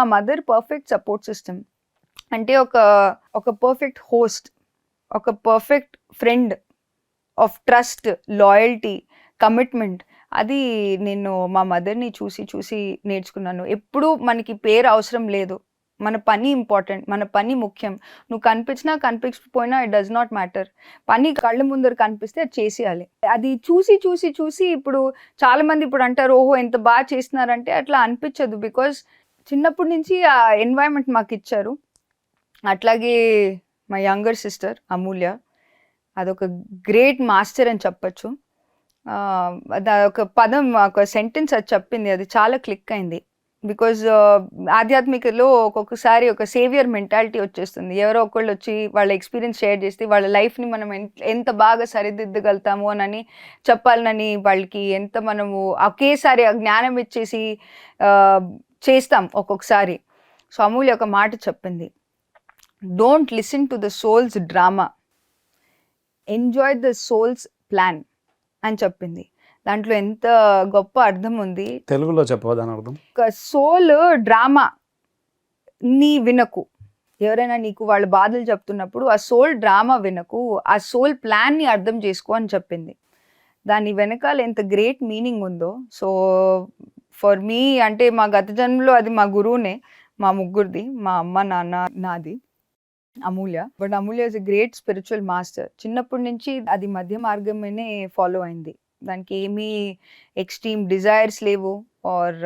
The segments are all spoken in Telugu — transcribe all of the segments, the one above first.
మా మదర్ పర్ఫెక్ట్ సపోర్ట్ సిస్టమ్. అంటే ఒక పర్ఫెక్ట్ హోస్ట్, ఒక perfect friend of trust, loyalty, commitment. అది నేను మా మదర్ని చూసి నేర్చుకున్నాను. ఎప్పుడూ మనకి పేరు అవసరం లేదు, మన పని ఇంపార్టెంట్, మన పని ముఖ్యం. నువ్వు కనిపించినా కనిపించకపోయినా ఇట్ డస్ నాట్ మ్యాటర్. పని కళ్ళ ముందర కనిపిస్తే అది చేసేయాలి. అది చూసి ఇప్పుడు చాలామంది ఇప్పుడు అంటారు, ఓహో ఎంత బాగా చేస్తున్నారంటే అట్లా అనిపించదు. బికాజ్ చిన్నప్పటి నుంచి ఆ ఎన్వైరన్మెంట్ మాకు ఇచ్చారు. అట్లాగే మా యంగర్ సిస్టర్ అమూల్య, అదొక గ్రేట్ మాస్టర్ అని చెప్పచ్చు. ఒక పదం, ఒక సెంటెన్స్ అది చెప్పింది, అది చాలా క్లిక్ అయింది. బికాజ్ ఆధ్యాత్మికలో ఒక్కొక్కసారి ఒక సేవియర్ మెంటాలిటీ వచ్చేస్తుంది. ఎవరో ఒకళ్ళు వచ్చి వాళ్ళ ఎక్స్పీరియన్స్ షేర్ చేస్తే వాళ్ళ లైఫ్ని మనం ఎంత బాగా సరిదిద్దగలుగుతాము అని చెప్పాలని వాళ్ళకి ఎంత మనము ఒకేసారి ఆ జ్ఞానం ఇచ్చేసి చేస్తాం ఒక్కొక్కసారి. సో అమూల్య ఒక మాట చెప్పింది, don't listen to the souls drama, enjoy the souls plan అని చెప్పింది. దాంట్లో ఎంత గొప్ప అర్థం ఉంది. తెలుగులో చెప్పవదాని అర్థం? ఒక సోల్ డ్రామా నీ వినకు. ఎవరైనా నీకు వాళ్ళ బాధలు చెప్తున్నప్పుడు ఆ సోల్ డ్రామా వినకు, ఆ సోల్ ప్లాన్ని అర్థం చేసుకో అని చెప్పింది. దాని వెనకాల ఎంత గ్రేట్ మీనింగ్ ఉందో. సో ఫర్ మీ అంటే మా గత జన్మలో అది మా గురువునే, మా ముగ్గురిది, మా అమ్మ, నాన్న, నాది Amulya. But Amulya is a great spiritual master. చిన్నప్పటి నుంచి అది మధ్య మార్గమేనే ఫాలో అయింది. దానికి ఏమీ ఎక్స్ట్రీమ్ డిజైర్స్ లేవు, ఆర్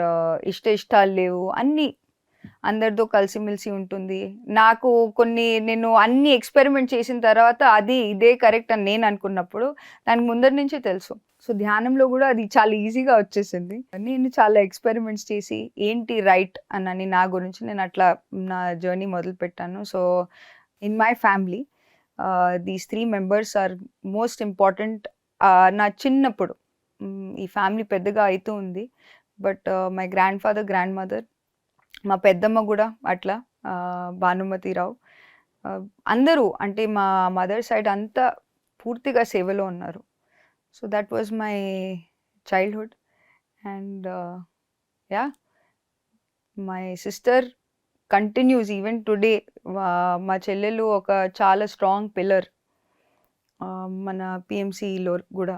ఇష్టాలు లేవు. అన్నీ అందరితో కలిసిమెలిసి ఉంటుంది. నాకు నేను అన్ని ఎక్స్పెరిమెంట్ చేసిన తర్వాత ఇదే కరెక్ట్ అని నేను అనుకున్నప్పుడు దానికి ముందరి నుంచే తెలుసు. సో ధ్యానంలో కూడా అది చాలా ఈజీగా వచ్చేసింది. నేను చాలా ఎక్స్పెరిమెంట్స్ చేసి ఏంటి రైట్ అని నా గురించి నేను అట్లా నా జర్నీ మొదలు పెట్టాను. So in my family these 3 members are most important. నా చిన్నప్పుడు ఈ ఫ్యామిలీ పెద్దగా అవుతూ ఉంది. But my grandfather, grandmother, మా పెద్దమ్మ కూడా అట్లా, భానుమతిరావు, అందరూ అంటే మా మదర్ సైడ్ అంతా పూర్తిగా సేవలో ఉన్నారు. So that was my childhood. And yeah, my sister continuous even today. మా చెల్లెలు ఒక చాలా స్ట్రాంగ్ పిల్లర్ మన పిఎంసిలో కూడా.